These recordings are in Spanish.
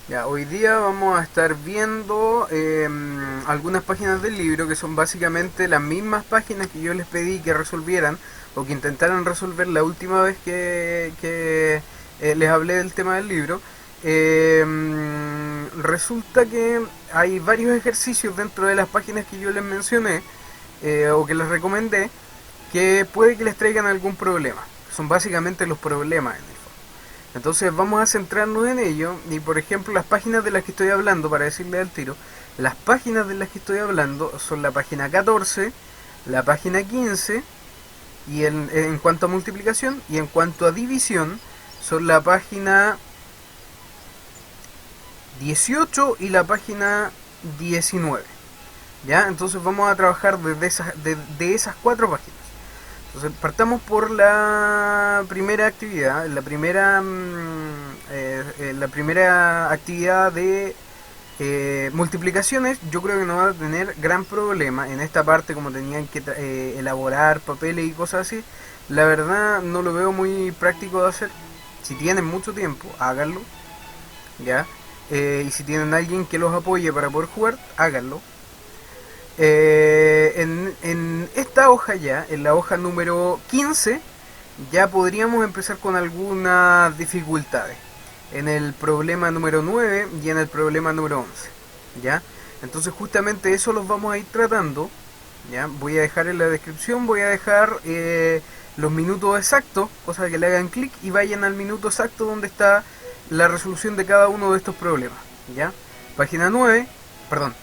Ya, hoy día vamos a estar viendo algunas páginas del libro que son básicamente las mismas páginas que yo les pedí que resolvieran o que intentaran resolver la última vez que les hablé del tema del libro. Resulta que hay varios ejercicios dentro de las páginas que yo les mencioné o que les recomendé que puede que les traigan algún problema. Son básicamente los problemas en el fondo. Entonces vamos a centrarnos en ello y por ejemplo las páginas de las que estoy hablando, para decirle al tiro, las páginas de las que estoy hablando son la página 14, la página 15 y en cuanto a multiplicación, y en cuanto a división son la página 18 y la página 19. ¿Ya? Entonces vamos a trabajar de esas cuatro páginas. Entonces partamos por la primera actividad, la primera actividad de multiplicaciones. Yo creo que no va a tener gran problema en esta parte, como tenían que elaborar papeles y cosas así. La verdad no lo veo muy práctico de hacer. Si tienen mucho tiempo, háganlo, ¿ya? Y si tienen alguien que los apoye para poder jugar, háganlo. En esta hoja ya, en la hoja número 15, ya podríamos empezar con algunas dificultades. En el problema número 9 y en el problema número 11. ¿Ya? Entonces justamente eso los vamos a ir tratando. ¿Ya? Voy a dejar en la descripción, voy a dejar los minutos exactos, cosa que le hagan clic y vayan al minuto exacto donde está la resolución de cada uno de estos problemas. ¿Ya? Página 9, perdón,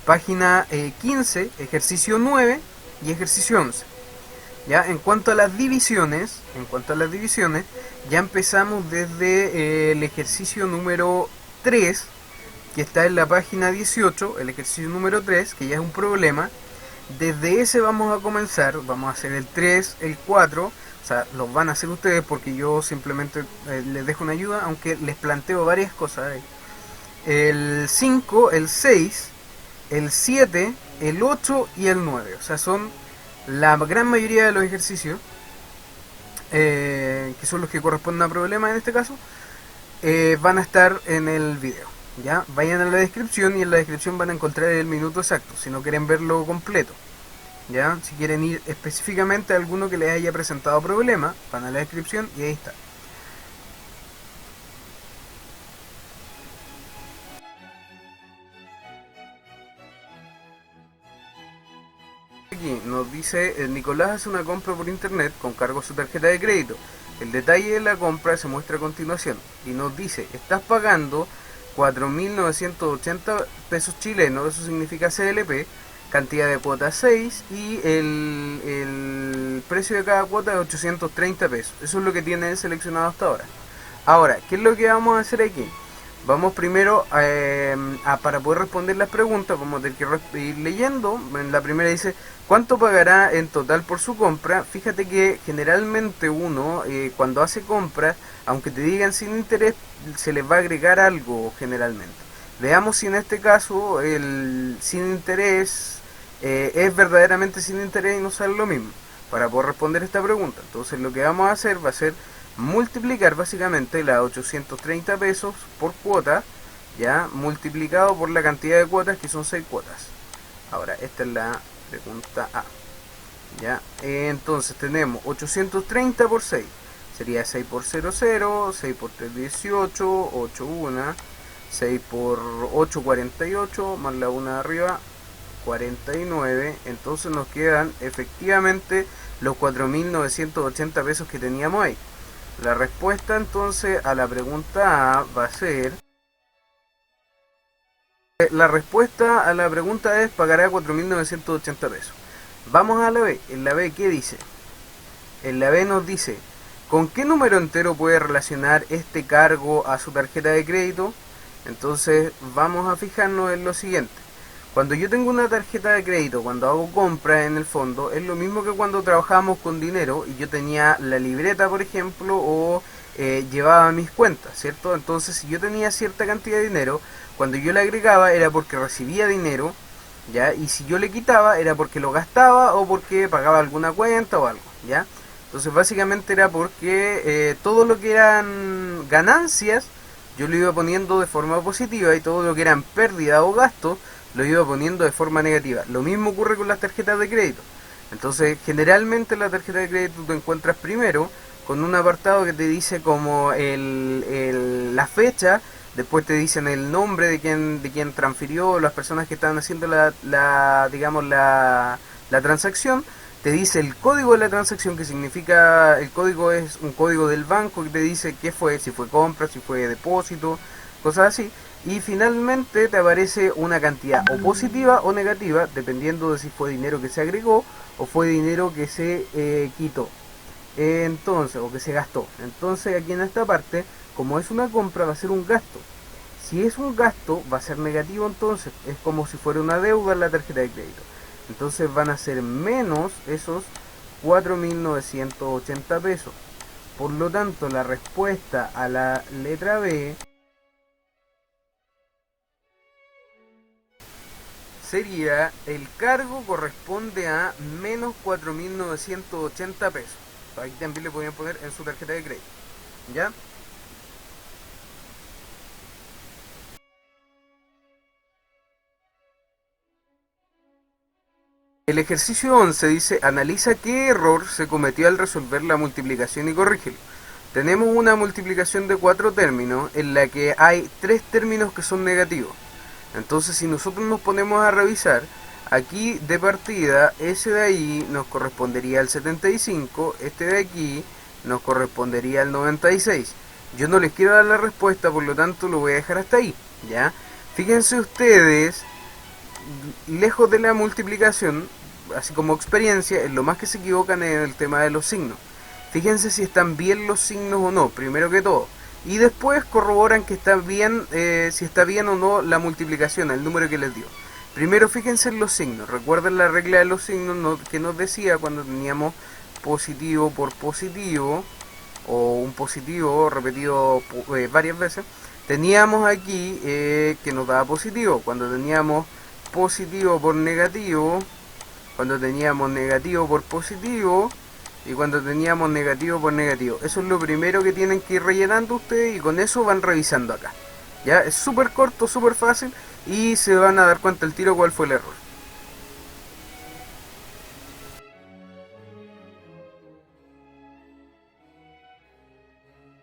página 15, ejercicio 9 y ejercicio 11. ¿Ya? En cuanto a las divisiones, ya empezamos desde el ejercicio número 3, que está en la página 18, el ejercicio número 3, que ya es un problema. Desde ese vamos a comenzar, vamos a hacer el 3, el 4, o sea, los van a hacer ustedes porque yo simplemente les dejo una ayuda, aunque les planteo varias cosas. El 5, el 6, el 7, el 8 y el 9. O sea, son la gran mayoría de los ejercicios, que son los que corresponden a problemas en este caso, van a estar en el video. ¿Ya? Vayan a la descripción y en la descripción van a encontrar el minuto exacto, si no quieren verlo completo. ¿Ya? Si quieren ir específicamente a alguno que les haya presentado problema, van a la descripción y ahí está. Aquí nos dice, Nicolás hace una compra por internet con cargo a su tarjeta de crédito. El detalle de la compra se muestra a continuación y nos dice, estás pagando 4.980 pesos chilenos, eso significa CLP, cantidad de cuota 6 y el precio de cada cuota es 830 pesos. Eso es lo que tiene seleccionado hasta ahora. Ahora, ¿qué es lo que vamos a hacer aquí? Vamos primero para poder responder las preguntas, vamos a tener que ir leyendo. En la primera dice, ¿cuánto pagará en total por su compra? Fíjate que generalmente uno, cuando hace compras, aunque te digan sin interés, se les va a agregar algo generalmente. Veamos si en este caso el sin interés es verdaderamente sin interés y no sale lo mismo, para poder responder esta pregunta. Entonces lo que vamos a hacer va a ser multiplicar básicamente la 830 pesos por cuota, ya multiplicado por la cantidad de cuotas, que son 6 cuotas. Ahora esta es la pregunta A. Ya, entonces tenemos 830 por 6, sería 6 por 0, 0, 6 por 3, 18, 8, 1, 6 por 8, 48, más la 1 de arriba, 49. Entonces nos quedan efectivamente los 4.980 pesos que teníamos ahí. La respuesta entonces a la pregunta A va a ser... La respuesta a la pregunta es pagará 4.980 pesos. Vamos a la B. En la B, ¿qué dice? En la B nos dice, ¿con qué número entero puede relacionar este cargo a su tarjeta de crédito? Entonces vamos a fijarnos en lo siguiente. Cuando yo tengo una tarjeta de crédito, cuando hago compras en el fondo, es lo mismo que cuando trabajábamos con dinero y yo tenía la libreta, por ejemplo, o llevaba mis cuentas, ¿cierto? Entonces, si yo tenía cierta cantidad de dinero, cuando yo le agregaba era porque recibía dinero, ¿ya? Y si yo le quitaba era porque lo gastaba o porque pagaba alguna cuenta o algo, ¿ya? Entonces, básicamente era porque todo lo que eran ganancias yo lo iba poniendo de forma positiva y todo lo que eran pérdida o gastos lo iba poniendo de forma negativa. Lo mismo ocurre con las tarjetas de crédito. Entonces, generalmente la tarjeta de crédito te encuentras primero con un apartado que te dice como la fecha, después te dicen el nombre de quien transfirió, las personas que están haciendo la transacción, te dice el código de la transacción, que significa, el código es un código del banco que te dice qué fue, si fue compra, si fue depósito, cosas así. Y finalmente te aparece una cantidad o positiva o negativa, dependiendo de si fue dinero que se agregó o fue dinero que se quitó. Entonces, o que se gastó. Entonces aquí en esta parte, como es una compra, va a ser un gasto. Si es un gasto, va a ser negativo, entonces es como si fuera una deuda en la tarjeta de crédito. Entonces van a ser menos esos 4.980 pesos. Por lo tanto, la respuesta a la letra B sería, el cargo corresponde a menos 4.980 pesos. Ahí también le podían poner en su tarjeta de crédito. ¿Ya? El ejercicio 11 dice, analiza qué error se cometió al resolver la multiplicación y corrígelo. Tenemos una multiplicación de 4 términos en la que hay 3 términos que son negativos. Entonces, si nosotros nos ponemos a revisar, aquí de partida, ese de ahí nos correspondería al 75, este de aquí nos correspondería al 96. Yo no les quiero dar la respuesta, por lo tanto lo voy a dejar hasta ahí, ¿ya? Fíjense ustedes, lejos de la multiplicación, así como experiencia, en lo más que se equivocan es en el tema de los signos. Fíjense si están bien los signos o no, primero que todo. Y después corroboran que está bien, si está bien o no la multiplicación, el número que les dio. Primero fíjense en los signos. Recuerden la regla de los signos que nos decía cuando teníamos positivo por positivo, o un positivo repetido varias veces. Teníamos aquí que nos daba positivo. Cuando teníamos positivo por negativo, cuando teníamos negativo por positivo, y cuando teníamos negativo por negativo. Eso es lo primero que tienen que ir rellenando ustedes, y con eso van revisando acá. Ya, es súper corto, súper fácil, y se van a dar cuenta el tiro cuál fue el error.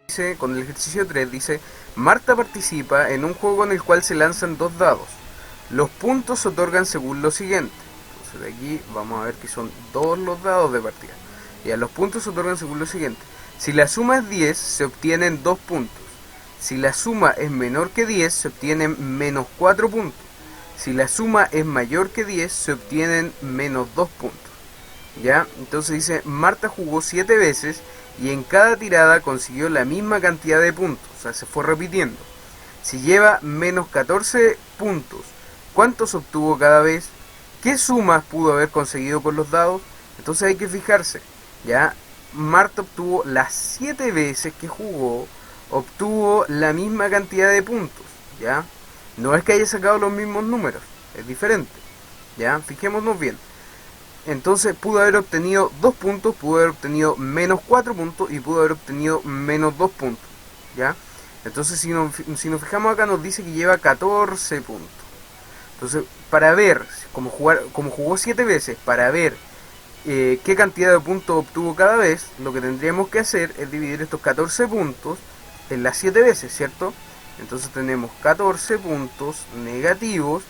Dice, con el ejercicio 3 dice, Marta participa en un juego en el cual se lanzan 2 dados. Los puntos se otorgan según lo siguiente. Entonces de aquí vamos a ver que son 2 los dados de partida. Ya, los puntos se otorgan según lo siguiente. Si la suma es 10, se obtienen 2 puntos. Si la suma es menor que 10, se obtienen menos 4 puntos. Si la suma es mayor que 10, se obtienen menos 2 puntos. ¿Ya? Entonces dice, Marta jugó 7 veces y en cada tirada consiguió la misma cantidad de puntos. O sea, se fue repitiendo. Si lleva menos 14 puntos, ¿cuántos obtuvo cada vez? ¿Qué sumas pudo haber conseguido con los dados? Entonces hay que fijarse. ¿Ya? Marta obtuvo las 7 veces que jugó, obtuvo la misma cantidad de puntos. ¿Ya? No es que haya sacado los mismos números, es diferente. ¿Ya? Fijémonos bien. Entonces pudo haber obtenido 2 puntos, pudo haber obtenido menos 4 puntos y pudo haber obtenido menos 2 puntos. ¿Ya? Entonces si nos fijamos acá nos dice que lleva 14 puntos. Entonces para ver, como jugó 7 veces, para ver qué cantidad de puntos obtuvo cada vez, lo que tendríamos que hacer es dividir estos 14 puntos en las 7 veces, ¿cierto? Entonces tenemos 14 puntos negativos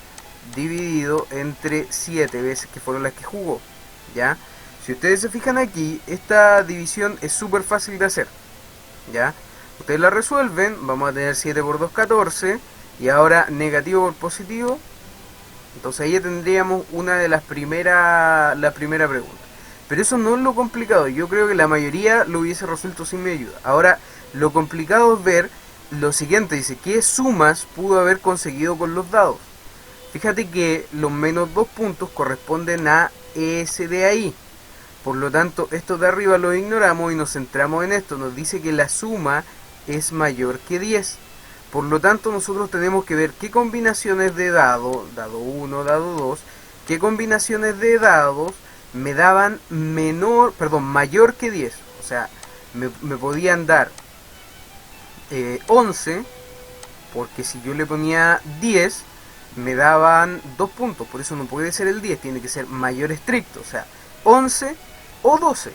dividido entre 7 veces que fueron las que jugó, ¿ya? Si ustedes se fijan aquí, esta división es súper fácil de hacer, ¿ya? Ustedes la resuelven, vamos a tener 7 por 2, 14, y ahora negativo por positivo. Entonces ahí tendríamos una de la primera pregunta. Pero eso no es lo complicado, yo creo que la mayoría lo hubiese resuelto sin mi ayuda. Ahora, lo complicado es ver lo siguiente, dice, ¿qué sumas pudo haber conseguido con los dados? Fíjate que los menos 2 puntos corresponden a ese de ahí. Por lo tanto, esto de arriba lo ignoramos y nos centramos en esto. Nos dice que la suma es mayor que 10. Por lo tanto, nosotros tenemos que ver qué combinaciones de dado 1, dado 2, qué combinaciones de dados me daban mayor que 10. O sea, me podían dar 11 porque si yo le ponía 10, me daban 2 puntos, por eso no puede ser el 10, tiene que ser mayor estricto, o sea, 11 o 12,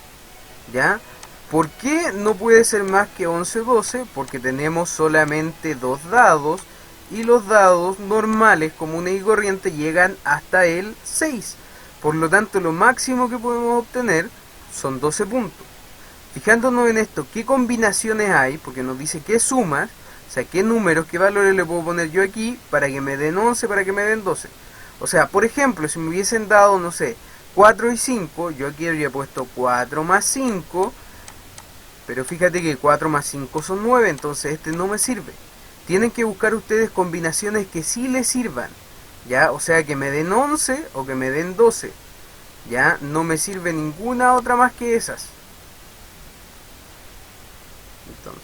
¿ya? ¿Por qué no puede ser más que 11 o 12? Porque tenemos solamente dos dados, y los dados normales, comunes y corrientes, llegan hasta el 6. Por lo tanto, lo máximo que podemos obtener son 12 puntos. Fijándonos en esto, ¿qué combinaciones hay? Porque nos dice qué sumas, o sea, qué números, qué valores le puedo poner yo aquí para que me den 11, para que me den 12. O sea, por ejemplo, si me hubiesen dado, no sé, 4 y 5, yo aquí habría puesto 4 más 5, pero fíjate que 4 más 5 son 9, entonces este no me sirve. Tienen que buscar ustedes combinaciones que sí les sirvan, ¿ya? O sea, que me den 11 o que me den 12, ¿ya? No me sirve ninguna otra más que esas. Entonces,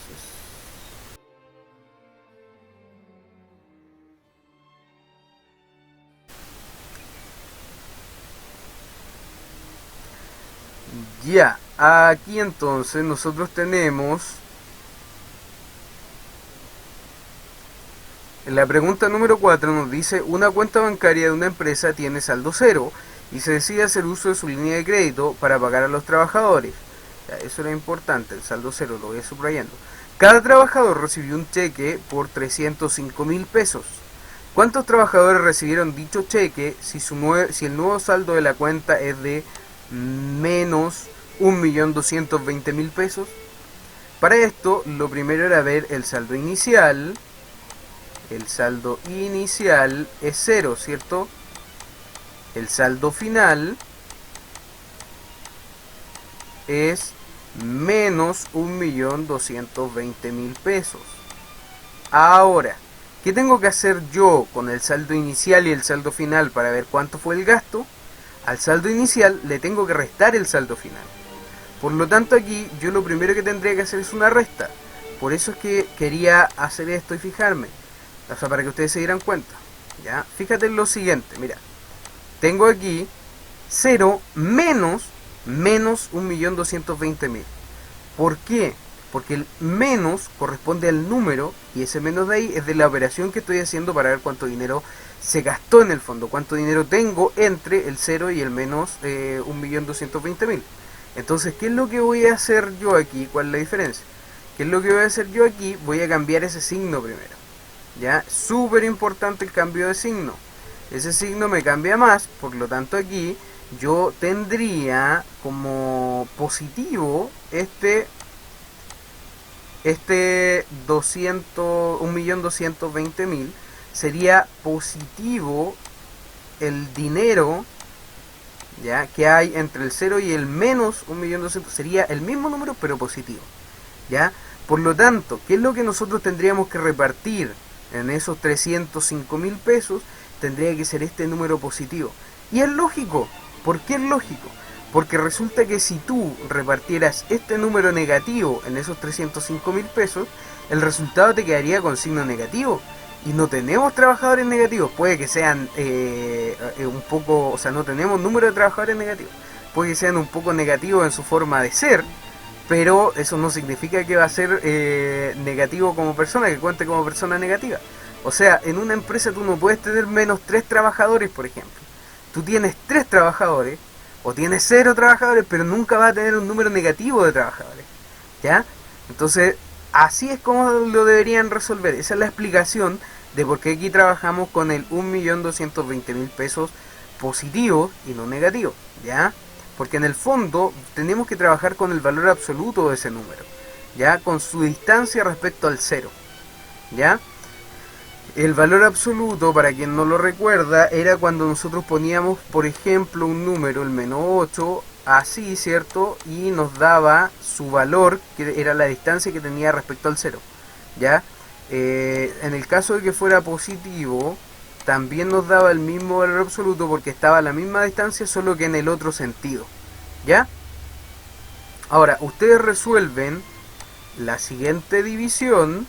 ya, aquí entonces nosotros tenemos en la pregunta número 4 nos dice, una cuenta bancaria de una empresa tiene saldo cero y se decide hacer uso de su línea de crédito para pagar a los trabajadores. Ya, eso era importante, el saldo cero, lo voy subrayando. Cada trabajador recibió un cheque por 305.000 pesos. ¿Cuántos trabajadores recibieron dicho cheque si el nuevo saldo de la cuenta es de menos 1.220.000 pesos? Para esto, lo primero era ver el saldo inicial. El saldo inicial es 0, ¿cierto? El saldo final es menos 1.220.000 pesos. Ahora, ¿qué tengo que hacer yo con el saldo inicial y el saldo final para ver cuánto fue el gasto? Al saldo inicial le tengo que restar el saldo final. Por lo tanto, aquí yo lo primero que tendría que hacer es una resta. Por eso es que quería hacer esto y fijarme. O sea, para que ustedes se dieran cuenta. ¿Ya? Fíjate en lo siguiente, mira. Tengo aquí 0 menos 1.220.000. ¿Por qué? Porque el menos corresponde al número y ese menos de ahí es de la operación que estoy haciendo para ver cuánto dinero se gastó en el fondo, cuánto dinero tengo entre el 0 y el menos 1.220.000. Entonces, ¿qué es lo que voy a hacer yo aquí? ¿Cuál es la diferencia? ¿Qué es lo que voy a hacer yo aquí? Voy a cambiar ese signo primero. ¿Ya? Súper importante el cambio de signo. Ese signo me cambia más, por lo tanto aquí yo tendría como positivo este 1.220.000, sería positivo el dinero, ¿ya?, que hay entre el 0 y el menos 1.200.000, sería el mismo número pero positivo, ¿ya? Por lo tanto, ¿qué es lo que nosotros tendríamos que repartir en esos 305.000 pesos? Tendría que ser este número positivo. Y es lógico. ¿Por qué es lógico? Porque resulta que si tú repartieras este número negativo en esos 305.000 pesos, el resultado te quedaría con signo negativo. Y no tenemos trabajadores negativos. Puede que sean un poco, o sea, no tenemos número de trabajadores negativos. Puede que sean un poco negativos en su forma de ser, pero eso no significa que va a ser negativo como persona, que cuente como persona negativa. O sea, en una empresa tú no puedes tener menos 3 trabajadores, por ejemplo. Tú tienes 3 trabajadores, o tienes 0 trabajadores, pero nunca vas a tener un número negativo de trabajadores, ¿ya? Entonces, así es como lo deberían resolver. Esa es la explicación de por qué aquí trabajamos con el 1.220.000 pesos positivos y no negativos, ¿ya? Porque en el fondo tenemos que trabajar con el valor absoluto de ese número, ¿ya? Con su distancia respecto al 0, ¿ya? El valor absoluto, para quien no lo recuerda, era cuando nosotros poníamos, por ejemplo, un número, el menos 8, así, ¿cierto? Y nos daba su valor, que era la distancia que tenía respecto al 0, ¿ya? En el caso de que fuera positivo, también nos daba el mismo valor absoluto porque estaba a la misma distancia, solo que en el otro sentido, ¿ya? Ahora, ustedes resuelven la siguiente división,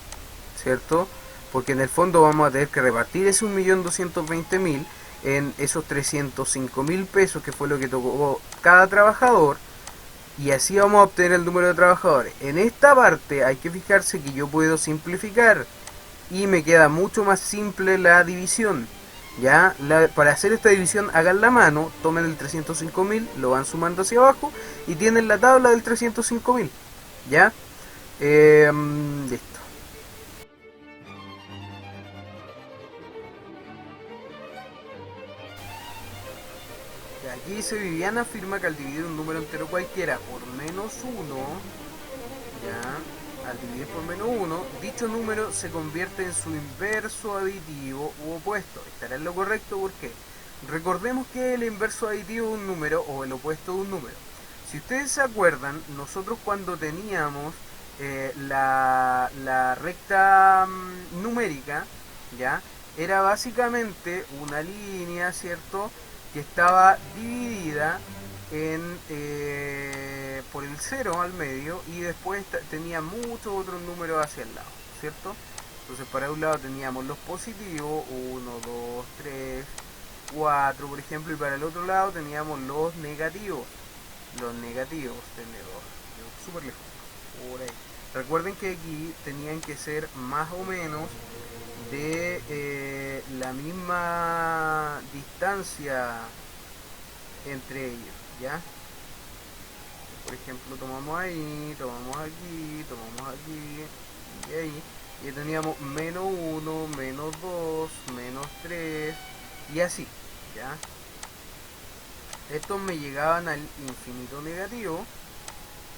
¿cierto? Porque en el fondo vamos a tener que repartir ese 1.220.000 en esos 305.000 pesos, que fue lo que tocó cada trabajador, y así vamos a obtener el número de trabajadores. En esta parte hay que fijarse que yo puedo simplificar. y me queda mucho más simple la división. Ya, para hacer esta división hagan la mano, tomen el 305.000, lo van sumando hacia abajo y tienen la tabla del 305.000. Ya, listo. Aquí dice Viviana afirma que al dividir un número entero cualquiera por menos 1, ya, al dividir por menos 1, dicho número se convierte en su inverso aditivo u opuesto. Estará en lo correcto, porque recordemos que el inverso aditivo de un número o el opuesto de un número. Si ustedes se acuerdan, nosotros cuando teníamos la recta numérica, ya, era básicamente una línea, ¿cierto?, que estaba dividida en por el 0 al medio, y después tenía muchos otros números hacia el lado, ¿cierto? Entonces para un lado teníamos los positivos, 1, 2, 3, 4, por ejemplo, y para el otro lado teníamos los negativos. Los negativos, tenedor, súper lejos, por ahí. Recuerden que aquí tenían que ser más o menos de la misma distancia entre ellos, ¿ya? Por ejemplo, tomamos ahí, tomamos aquí, tomamos aquí y ahí. Y teníamos menos 1, menos 2, menos 3 y así, ¿ya? Estos me llegaban al infinito negativo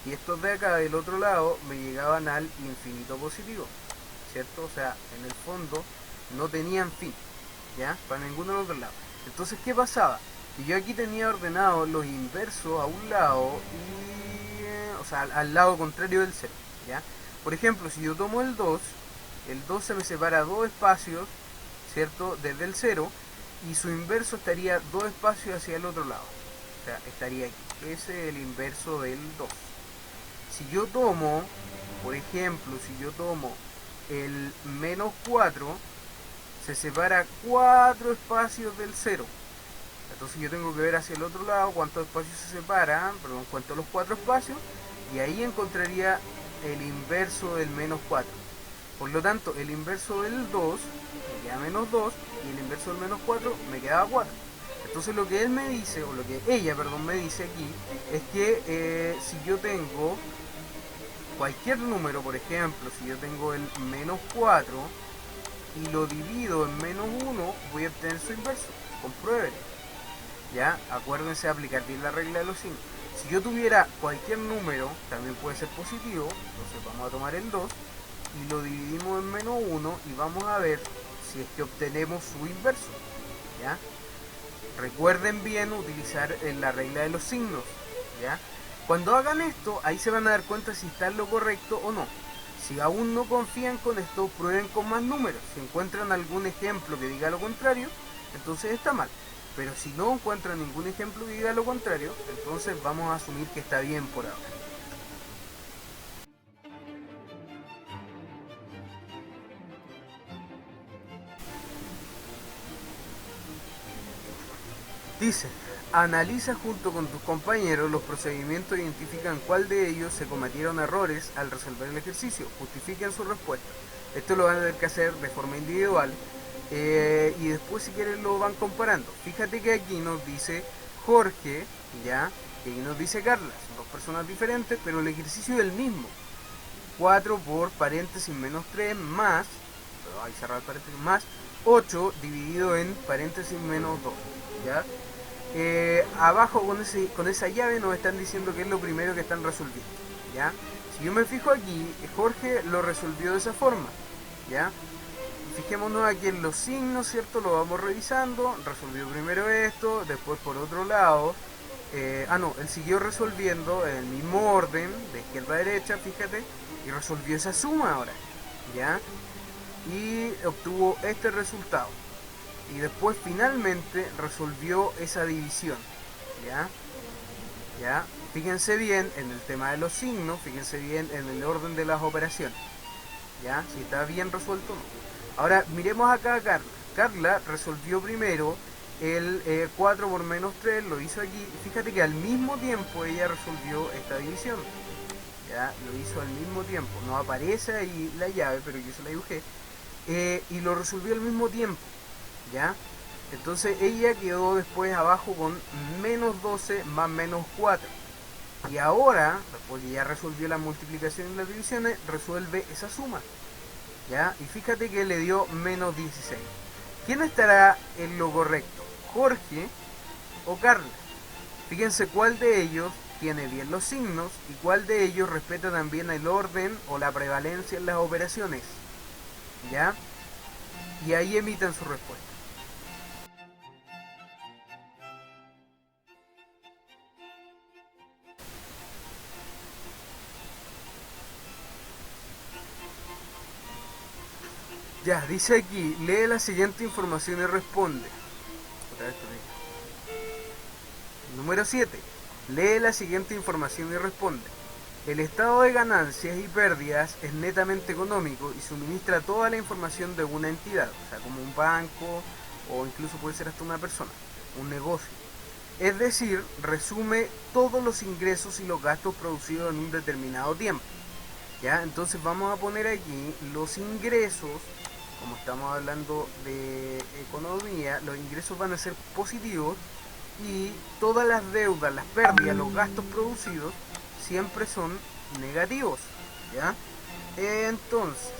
y estos de acá del otro lado me llegaban al infinito positivo, ¿cierto? O sea, en el fondo no tenían fin, ¿ya? Para ninguno de los dos lados. Entonces, ¿qué pasaba? Que yo aquí tenía ordenado los inversos a un lado y, o sea, al lado contrario del 0, ¿ya? Por ejemplo, si yo tomo el 2 se me separa dos espacios, ¿cierto?, desde el 0, y su inverso estaría dos espacios hacia el otro lado. O sea, estaría aquí. Ese es el inverso del 2. Si yo tomo, por ejemplo, si yo tomo el menos 4, se separa 4 espacios del 0. Entonces yo tengo que ver hacia el otro lado cuántos espacios se separan, perdón, cuántos los 4 espacios, y ahí encontraría el inverso del menos 4. Por lo tanto, el inverso del 2 me queda menos 2, y el inverso del menos 4 me quedaba 4. Entonces lo que él me dice, o lo que ella, perdón, me dice aquí, es que si yo tengo cualquier número, por ejemplo, si yo tengo el menos 4 y lo divido en menos 1, voy a obtener su inverso. Compruébelo. ¿Ya? Acuérdense de aplicar bien la regla de los signos. Si yo tuviera cualquier número, también puede ser positivo, entonces vamos a tomar el 2 y lo dividimos en menos 1 y vamos a ver si es que obtenemos su inverso, ¿ya? Recuerden bien utilizar la regla de los signos, ¿ya? Cuando hagan esto, ahí se van a dar cuenta si está en lo correcto o no. Si aún no confían con esto, prueben con más números. Si encuentran algún ejemplo que diga lo contrario, entonces está mal. Pero si no encuentran ningún ejemplo que diga lo contrario, entonces vamos a asumir que está bien por ahora. Dice, analiza junto con tus compañeros los procedimientos e identifican cuál de ellos se cometieron errores al resolver el ejercicio. Justifiquen su respuesta. Esto lo van a tener que hacer de forma individual y después si quieren lo van comparando. Fíjate que aquí nos dice Jorge, ya, y aquí nos dice Carla. Son dos personas diferentes, pero el ejercicio es el mismo. 4 por paréntesis menos 3 más, ahí cerrar el paréntesis, más 8 dividido en paréntesis menos 2, ¿ya? Abajo con esa llave nos están diciendo que es lo primero que están resolviendo, ¿ya? Si yo me fijo aquí, Jorge lo resolvió de esa forma, ¿ya? Fijémonos aquí en los signos, ¿cierto? Lo vamos revisando. Resolvió primero esto, después por otro lado. Él siguió resolviendo en el mismo orden, de izquierda a derecha, fíjate, y resolvió esa suma ahora, ¿ya? Y obtuvo este resultado. Y después finalmente resolvió esa división, ¿ya? ¿Ya? Fíjense bien en el tema de los signos, fíjense bien en el orden de las operaciones, ¿ya? Si está bien resuelto o no. Ahora miremos acá a Carla. Carla resolvió primero el 4 por menos 3, lo hizo aquí. Fíjate que al mismo tiempo ella resolvió esta división, ¿ya? Lo hizo al mismo tiempo. No aparece ahí la llave, pero yo se la dibujé. y lo resolvió al mismo tiempo, ¿ya? Entonces ella quedó después abajo con menos 12 más menos 4. Y ahora, después que ya resolvió la multiplicación y las divisiones, resuelve esa suma, ¿ya? Y fíjate que le dio menos 16. ¿Quién estará en lo correcto? ¿Jorge o Carla? Fíjense cuál de ellos tiene bien los signos y cuál de ellos respeta también el orden o la prevalencia en las operaciones, ¿ya? Y ahí emitan su respuesta. Ya, dice aquí, lee la siguiente información y responde. Otra vez Número 7. Lee la siguiente información y responde. El estado de ganancias y pérdidas es netamente económico y suministra toda la información de una entidad, o sea, como un banco o incluso puede ser hasta una persona, un negocio. Es decir, resume todos los ingresos y los gastos producidos en un determinado tiempo. ¿Ya? Entonces vamos a poner aquí los ingresos, como estamos hablando de economía, los ingresos van a ser positivos y todas las deudas, las pérdidas, los gastos producidos siempre son negativos, ¿ya? Entonces,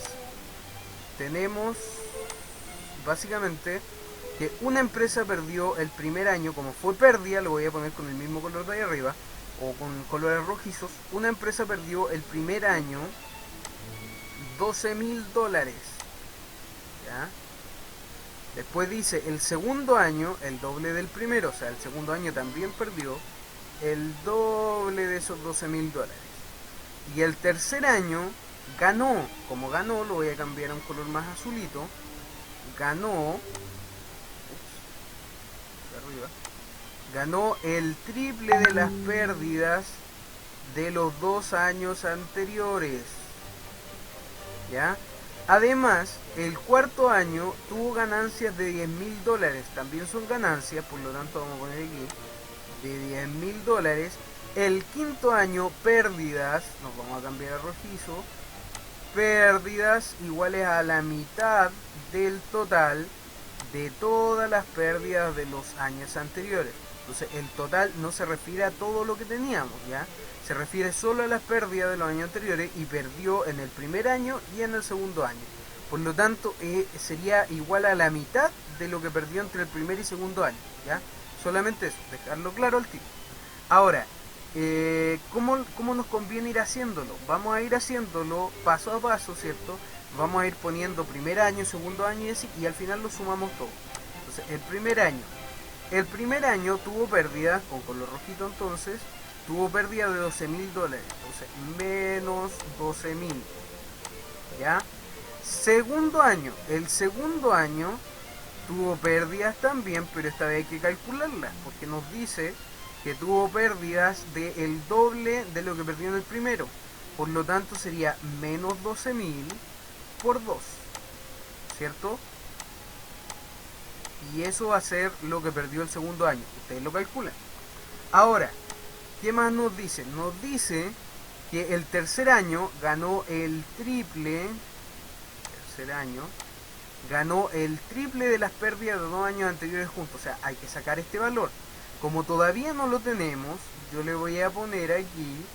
tenemos básicamente que una empresa perdió el primer año, como fue pérdida, lo voy a poner con el mismo color de ahí arriba, o con colores rojizos, una empresa perdió el primer año $12.000, ¿ya? Después dice, el segundo año, el doble del primero, o sea, el segundo año también perdió el doble de esos $12.000. Y el tercer año ganó, como ganó, lo voy a cambiar a un color más azulito, ganó, ganó el triple de las pérdidas de los 2 años anteriores, ¿ya? Además, el cuarto año tuvo ganancias de $10.000, también son ganancias, por lo tanto vamos a poner aquí, de $10.000. El quinto año, pérdidas, nos vamos a cambiar a rojizo, pérdidas iguales a la mitad del total de todas las pérdidas de los años anteriores. Entonces el total no se refiere a todo lo que teníamos, ¿ya? Se refiere solo a las pérdidas de los años anteriores y perdió en el primer año y en el segundo año. Por lo tanto, sería igual a la mitad de lo que perdió entre el primer y segundo año, ¿ya? Solamente eso, dejarlo claro al tiro. Ahora, ¿cómo nos conviene ir haciéndolo? Vamos a ir haciéndolo paso a paso, ¿cierto? Vamos a ir poniendo primer año, segundo año y así, y al final lo sumamos todo. Entonces, el primer año tuvo pérdidas, con color rojito entonces, tuvo pérdida de $12.000, entonces menos 12.000, ¿ya? Segundo año, el segundo año tuvo pérdidas también, pero esta vez hay que calcularlas, porque nos dice que tuvo pérdidas del doble de lo que perdió en el primero, por lo tanto sería menos 12.000 por 2, ¿cierto? Y eso va a ser lo que perdió el segundo año, ustedes lo calculan. Ahora, ¿qué más nos dice? Nos dice que el tercer año ganó el triple, ganó el triple de las pérdidas de 2 años anteriores juntos, o sea, hay que sacar este valor. Como todavía no lo tenemos, yo le voy a poner aquí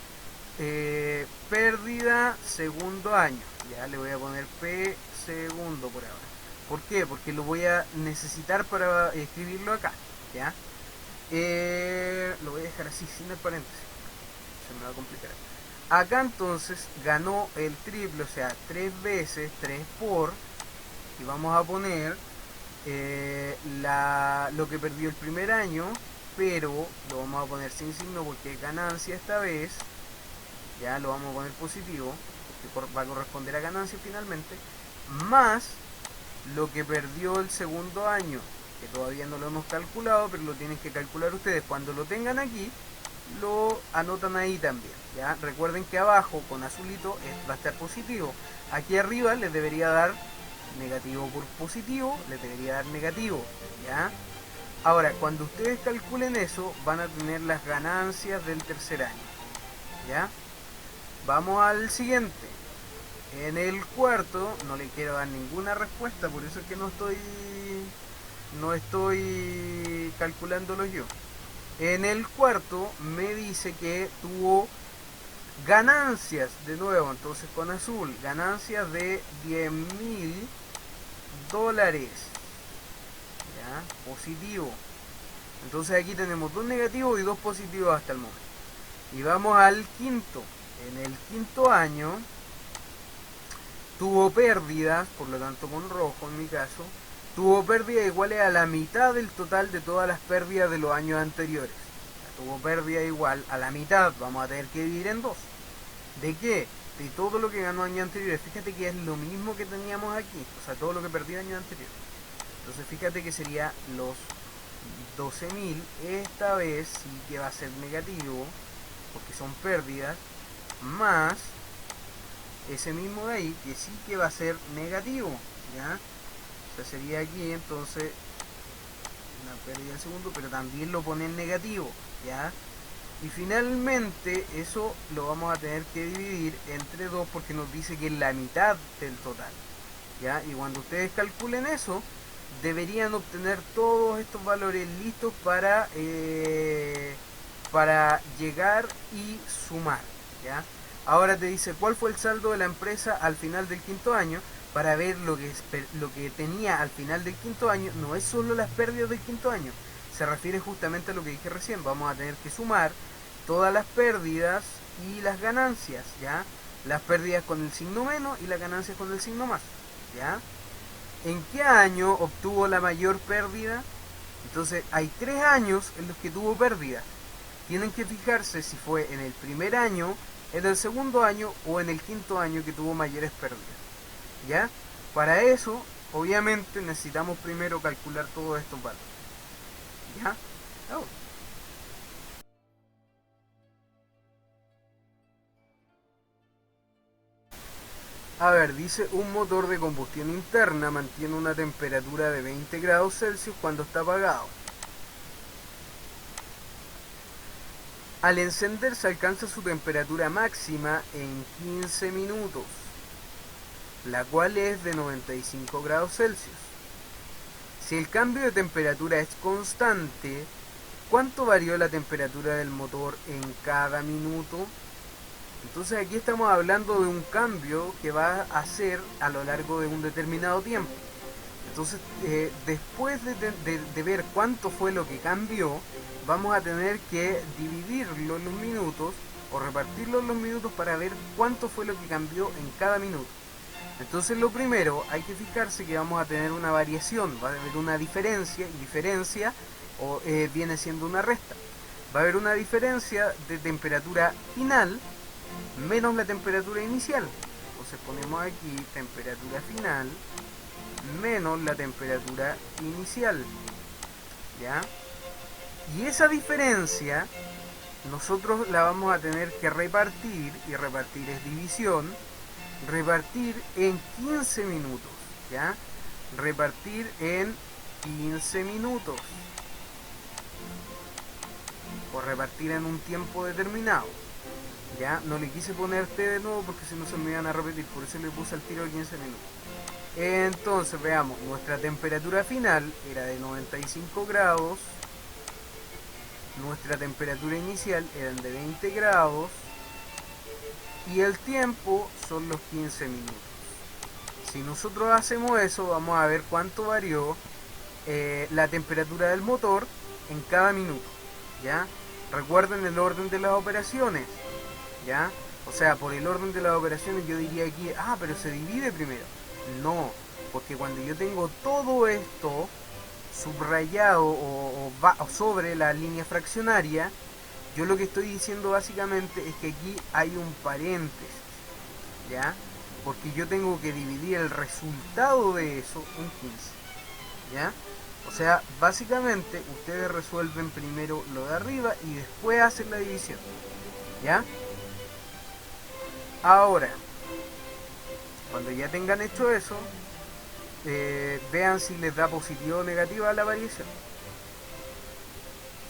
pérdida segundo año, ya le voy a poner P segundo por ahora. ¿Por qué? Porque lo voy a necesitar para escribirlo acá, ¿ya? Lo voy a dejar así, sin el paréntesis, se me va a complicar. Acá entonces ganó el triple, o sea, 3 veces, 3 por, y vamos a poner lo que perdió el primer año, pero lo vamos a poner sin signo porque es ganancia esta vez, ya lo vamos a poner positivo, porque va a corresponder a ganancia finalmente, más lo que perdió el segundo año, que todavía no lo hemos calculado, pero lo tienen que calcular ustedes. Cuando lo tengan aquí, lo anotan ahí también, ¿ya? Recuerden que abajo con azulito va a estar positivo, aquí arriba les debería dar negativo por positivo, les debería dar negativo, ¿ya? Ahora, cuando ustedes calculen eso, van a tener las ganancias del tercer año, ¿ya? Vamos al siguiente. En el cuarto no le quiero dar ninguna respuesta, por eso es que no estoy calculándolo yo. En el cuarto me dice que tuvo ganancias, de nuevo, entonces con azul, ganancias de $10.000, ¿ya? Positivo. Entonces aquí tenemos dos negativos y dos positivos hasta el momento. Y vamos al quinto. En el quinto año tuvo pérdidas, por lo tanto con rojo en mi caso, tuvo pérdidas iguales a la mitad del total de todas las pérdidas de los años anteriores. Tuvo pérdida igual a la mitad, vamos a tener que dividir en dos. ¿De qué? De todo lo que ganó años anteriores. Fíjate que es lo mismo que teníamos aquí, o sea, todo lo que perdió años anteriores. Entonces fíjate que sería los 12.000, esta vez sí que va a ser negativo, porque son pérdidas, más ese mismo de ahí, que sí que va a ser negativo, ¿ya? O sea, sería aquí entonces una pérdida del segundo, pero también lo pone en negativo, ¿ya? Y finalmente eso lo vamos a tener que dividir entre 2 porque nos dice que es la mitad del total, ¿ya? Y cuando ustedes calculen eso, deberían obtener todos estos valores listos para llegar y sumar, ¿ya? Ahora te dice cuál fue el saldo de la empresa al final del quinto año. Para ver lo que tenía al final del quinto año, no es solo las pérdidas del quinto año, se refiere justamente a lo que dije recién. Vamos a tener que sumar todas las pérdidas y las ganancias, ¿ya? Las pérdidas con el signo menos y las ganancias con el signo más, ¿ya? ¿En qué año obtuvo la mayor pérdida? Entonces hay 3 años en los que tuvo pérdida. Tienen que fijarse si fue en el primer año, en el segundo año o en el quinto año que tuvo mayores pérdidas, ¿ya? Para eso, obviamente, necesitamos primero calcular todos estos valores, ¿ya? Oh. A ver, dice un motor de combustión interna mantiene una temperatura de 20 grados Celsius cuando está apagado. Al encender se alcanza su temperatura máxima en 15 minutos, la cual es de 95 grados Celsius. Si el cambio de temperatura es constante, ¿cuánto varió la temperatura del motor en cada minuto? Entonces aquí estamos hablando de un cambio que va a hacer a lo largo de un determinado tiempo. Entonces, después de ver cuánto fue lo que cambió, vamos a tener que dividirlo en los minutos o repartirlo en los minutos para ver cuánto fue lo que cambió en cada minuto. Entonces lo primero, hay que fijarse que vamos a tener una variación, va a haber una diferencia, y diferencia viene siendo una resta. Va a haber una diferencia de temperatura final menos la temperatura inicial. Entonces ponemos aquí temperatura final menos la temperatura inicial, ¿ya? Y esa diferencia nosotros la vamos a tener que repartir, y repartir es división, repartir en 15 minutos, ¿ya? Repartir en 15 minutos, o repartir en un tiempo determinado, ¿ya? No le quise poner T de nuevo porque si no se me iban a repetir, por eso le puse al tiro de 15 minutos. Entonces veamos, nuestra temperatura final era de 95 grados, nuestra temperatura inicial eran de 20 grados y el tiempo son los 15 minutos. Si nosotros hacemos eso, vamos a ver cuánto varió la temperatura del motor en cada minuto, ¿ya? Recuerden el orden de las operaciones, ¿ya? O sea, por el orden de las operaciones yo diría aquí, pero se divide primero. No, porque cuando yo tengo todo esto subrayado o sobre la línea fraccionaria, yo lo que estoy diciendo básicamente es que aquí hay un paréntesis, ¿ya? Porque yo tengo que dividir el resultado de eso en 15, ¿ya? O sea, básicamente ustedes resuelven primero lo de arriba y después hacen la división, ¿ya? Ahora, cuando ya tengan hecho eso, vean si les da positiva o negativa la variación.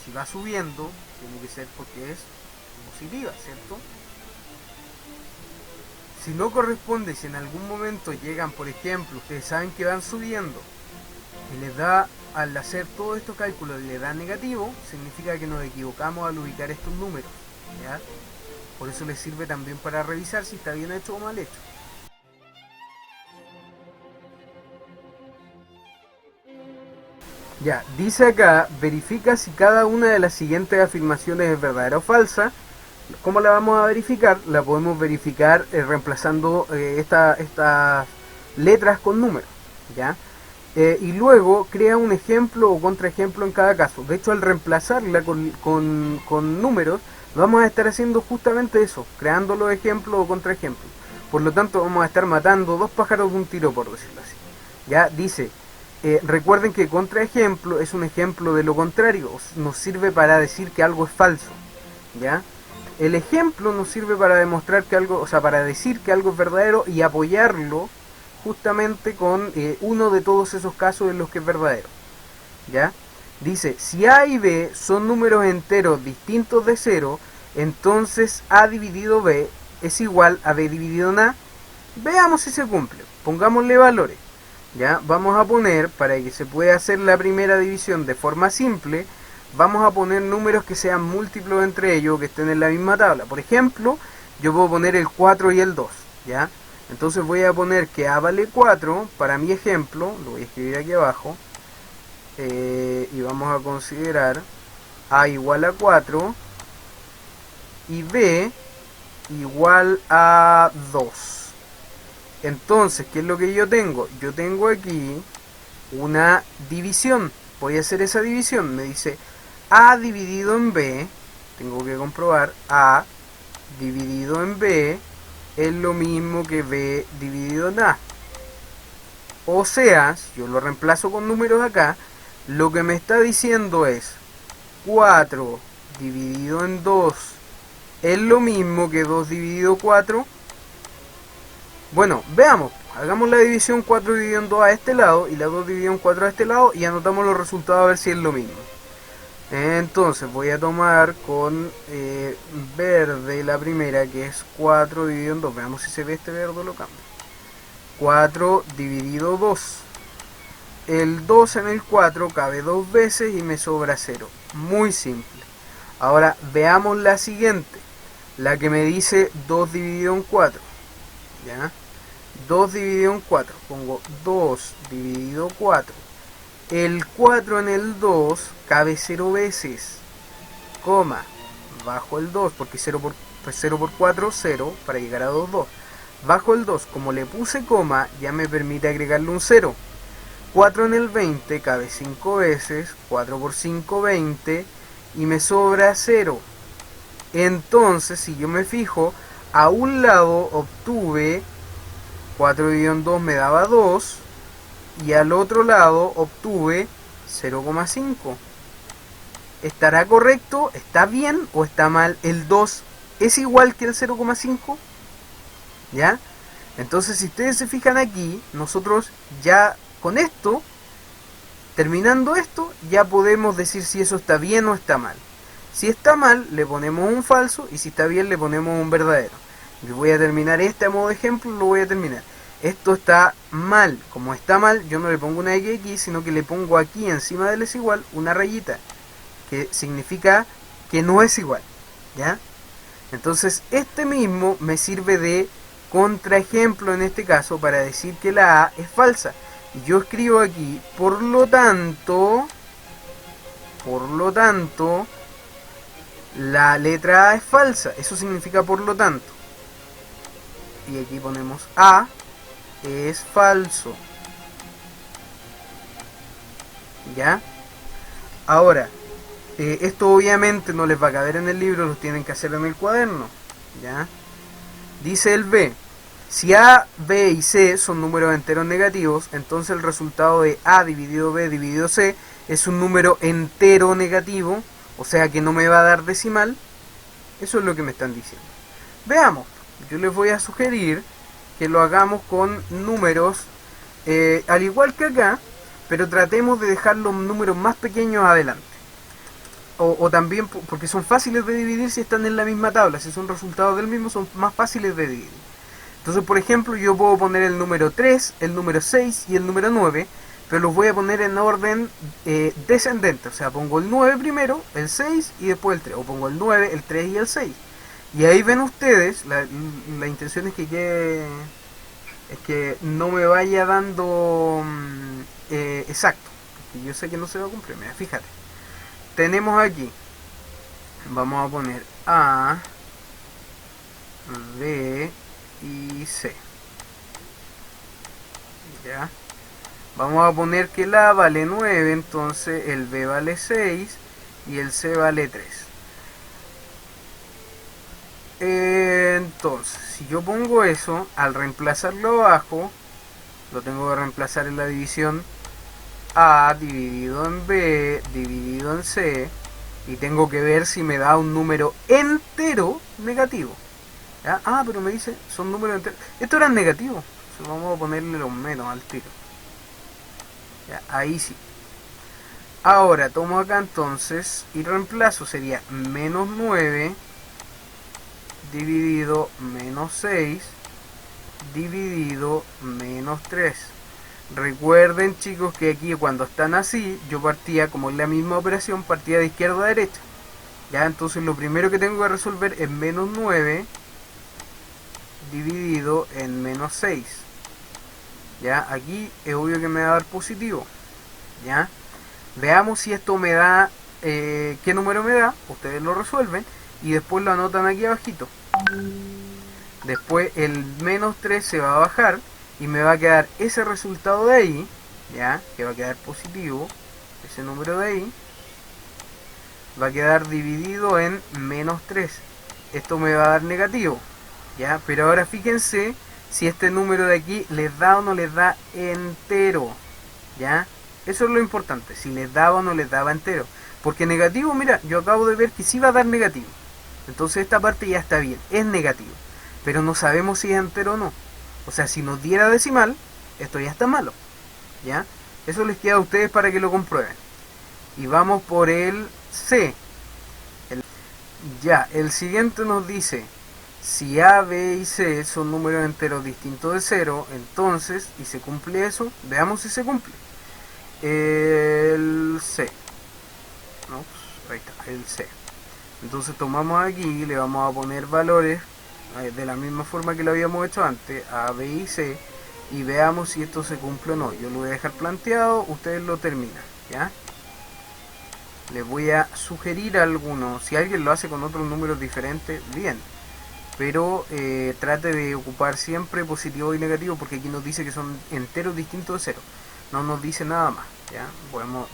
Si va subiendo, tiene que ser porque es positiva, ¿cierto? Si no corresponde, si en algún momento llegan, por ejemplo, ustedes saben que van subiendo y les da, al hacer todos estos cálculos, le da negativo, significa que nos equivocamos al ubicar estos números, ¿ya? Por eso les sirve también para revisar si está bien hecho o mal hecho. Ya, dice acá, verifica si cada una de las siguientes afirmaciones es verdadera o falsa. ¿Cómo la vamos a verificar? La podemos verificar reemplazando estas letras con números, ¿ya? Y luego crea un ejemplo o contraejemplo en cada caso. De hecho, al reemplazarla con números, vamos a estar haciendo justamente eso, creando los ejemplos o contraejemplos. Por lo tanto, vamos a estar matando dos pájaros de un tiro, por decirlo así. Ya dice, recuerden que contraejemplo es un ejemplo de lo contrario, nos sirve para decir que algo es falso, ¿ya? El ejemplo nos sirve para demostrar que algo, o sea, para decir que algo es verdadero y apoyarlo justamente con uno de todos esos casos en los que es verdadero, ¿ya? Dice, si A y B son números enteros distintos de 0, entonces A dividido B es igual a B dividido en A. Veamos si se cumple. Pongámosle valores. ¿Ya? Vamos a poner, para que se pueda hacer la primera división de forma simple, vamos a poner números que sean múltiplos entre ellos, que estén en la misma tabla. Por ejemplo, yo puedo poner el 4 y el 2, ¿ya? Entonces voy a poner que A vale 4, para mi ejemplo, lo voy a escribir aquí abajo, y vamos a considerar A igual a 4 y B igual a 2. Entonces, ¿qué es lo que yo tengo? Yo tengo aquí una división. Voy a hacer esa división. Me dice A dividido en B. Tengo que comprobar. A dividido en B es lo mismo que B dividido en A. O sea, si yo lo reemplazo con números acá, lo que me está diciendo es 4 dividido en 2 es lo mismo que 2 dividido 4. Bueno, veamos, hagamos la división 4 dividido en 2 a este lado y la 2 dividido en 4 a este lado y anotamos los resultados a ver si es lo mismo. Entonces voy a tomar con verde la primera, que es 4 dividido en 2. Veamos si se ve este verde, lo cambio. 4 dividido 2. El 2 en el 4 cabe 2 veces y me sobra 0. Muy simple. Ahora veamos la siguiente, la que me dice 2 dividido en 4. ¿Ya? 2 dividido en 4. Pongo 2 dividido 4. El 4 en el 2 cabe 0 veces, coma, bajo el 2, porque 0 por 4, 0, para llegar a 2, 2. Bajo el 2, como le puse coma, ya me permite agregarle un 0. 4 en el 20 cabe 5 veces, 4 por 5, 20, y me sobra 0. Entonces, si yo me fijo, a un lado obtuve 4 dividido en 2 me daba 2, y al otro lado obtuve 0,5. ¿Estará correcto? ¿Está bien o está mal? ¿El 2 es igual que el 0,5? ¿Ya? Entonces, si ustedes se fijan aquí, nosotros ya con esto, terminando esto, ya podemos decir si eso está bien o está mal. Si está mal, le ponemos un falso, y si está bien, le ponemos un verdadero. Yo voy a terminar este a modo de ejemplo, lo voy a terminar. Esto está mal. Como está mal, yo no le pongo una X, sino que le pongo aquí encima del es igual una rayita, que significa que no es igual, ¿ya? Entonces este mismo me sirve de contraejemplo en este caso para decir que la A es falsa. Y yo escribo aquí, por lo tanto, la letra A es falsa. Eso significa por lo tanto. Y aquí ponemos A es falso. ¿Ya? Ahora, esto obviamente no les va a caber en el libro, los tienen que hacer en el cuaderno. ¿Ya? Dice el B. Si A, B y C son números enteros negativos, entonces el resultado de A dividido B dividido C es un número entero negativo, o sea que no me va a dar decimal. Eso es lo que me están diciendo. Veamos, yo les voy a sugerir que lo hagamos con números al igual que acá, pero tratemos de dejar los números más pequeños adelante. O también porque son fáciles de dividir si están en la misma tabla, si son resultados del mismo son más fáciles de dividir. Entonces, por ejemplo, yo puedo poner el número 3, el número 6 y el número 9, pero los voy a poner en orden descendente. O sea, pongo el 9 primero, el 6 y después el 3. O pongo el 9, el 3 y el 6. Y ahí ven ustedes, la intención es que no me vaya dando exacto. Porque yo sé que no se va a cumplir. Mira, fíjate. Tenemos aquí, vamos a poner A, B y C. ¿Ya? Vamos a poner que el A vale 9, entonces el B vale 6 y el C vale 3. Entonces, si yo pongo eso, al reemplazarlo abajo, lo tengo que reemplazar en la división A dividido en B dividido en C, y tengo que ver si me da un número entero negativo. ¿Ya? Ah, pero me dice, son números enteros. Esto era negativo. Entonces vamos a ponerle los menos al tiro. Ya, ahí sí. Ahora tomo acá entonces y reemplazo, sería menos 9 dividido menos 6 dividido menos 3. Recuerden, chicos, que aquí cuando están así, yo partía, como es la misma operación, partía de izquierda a derecha. Ya, entonces lo primero que tengo que resolver es menos 9 dividido en menos 6. Ya, aquí es obvio que me va a dar positivo. Ya, veamos si esto me da, qué número me da. Ustedes lo resuelven y después lo anotan aquí abajito. Después el menos 3 se va a bajar y me va a quedar ese resultado de ahí, ya, que va a quedar positivo. Ese número de ahí va a quedar dividido en menos 3. Esto me va a dar negativo, ya, pero ahora fíjense si este número de aquí les da o no les da entero, ya. Eso es lo importante, si les daba o no les daba entero. Porque negativo, mira, yo acabo de ver que sí va a dar negativo. Entonces esta parte ya está bien, es negativo. Pero no sabemos si es entero o no. O sea, si nos diera decimal, esto ya está malo. ¿Ya? Eso les queda a ustedes para que lo comprueben. Y vamos por el C. Ya, el siguiente nos dice, si A, B y C son números enteros distintos de 0, entonces, y se cumple eso, veamos si se cumple. El C. No, pues, ahí está, el C. Entonces tomamos aquí y le vamos a poner valores de la misma forma que lo habíamos hecho antes, A, B y C, y veamos si esto se cumple o no. Yo lo voy a dejar planteado, ustedes lo terminan, ¿ya? Les voy a sugerir algunos, si alguien lo hace con otros números diferentes, bien, pero trate de ocupar siempre positivo y negativo, porque aquí nos dice que son enteros distintos de 0, no nos dice nada más, ¿ya?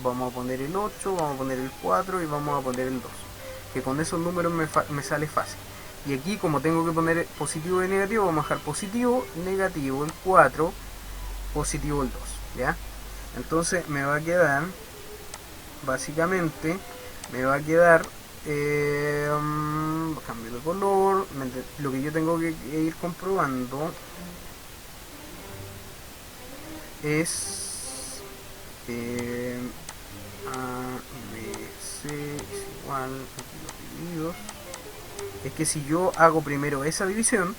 Vamos a poner el 8, vamos a poner el 4 y vamos a poner el 2, que con esos números me sale fácil. Y aquí, como tengo que poner positivo y negativo, vamos a dejar positivo, negativo el 4, positivo el 2, ¿ya? Entonces me va a quedar, básicamente, me va a quedar, cambio de color, lo que yo tengo que ir comprobando es A, B, C es igual, aquí los divididos. Es que si yo hago primero esa división,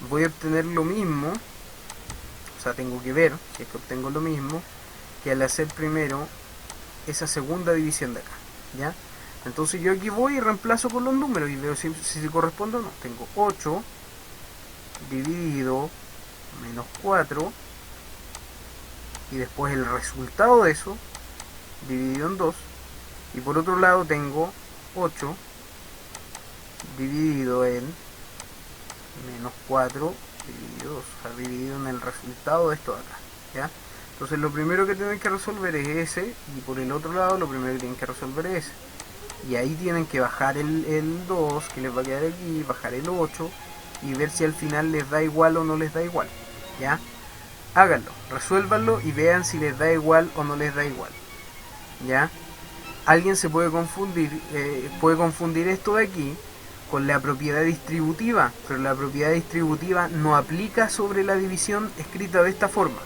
voy a obtener lo mismo, o sea, tengo que ver si es que obtengo lo mismo que al hacer primero esa segunda división de acá, ¿ya? Entonces yo aquí voy y reemplazo con los números y veo si se corresponde o no. Tengo 8 dividido menos 4, y después el resultado de eso dividido en 2, y por otro lado tengo 8 dividido en menos 4 dividido 2, o sea, dividido en el resultado de esto de acá, ¿ya? Entonces lo primero que tienen que resolver es ese, y por el otro lado lo primero que tienen que resolver es ese. Y ahí tienen que bajar el 2, que les va a quedar aquí, bajar el 8, y ver si al final les da igual o no les da igual, ¿ya? Háganlo, resuélvanlo y vean si les da igual o no les da igual, ¿ya? Alguien se puede confundir esto de aquí con la propiedad distributiva, pero la propiedad distributiva no aplica sobre la división escrita de esta forma,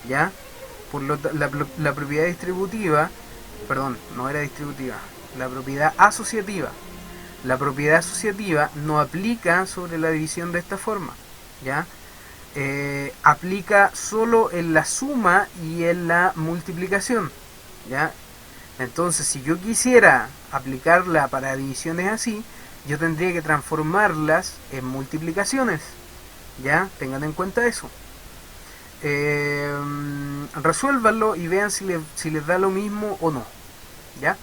¿ya? La propiedad distributiva, perdón, no era distributiva, la propiedad asociativa. La propiedad asociativa no aplica sobre la división de esta forma, ¿ya? Aplica solo en la suma y en la multiplicación, ¿ya? Entonces, si yo quisiera aplicarla para divisiones así, yo tendría que transformarlas en multiplicaciones, ¿ya? Tengan en cuenta eso. Resuélvanlo y vean si les da lo mismo o no, ¿ya?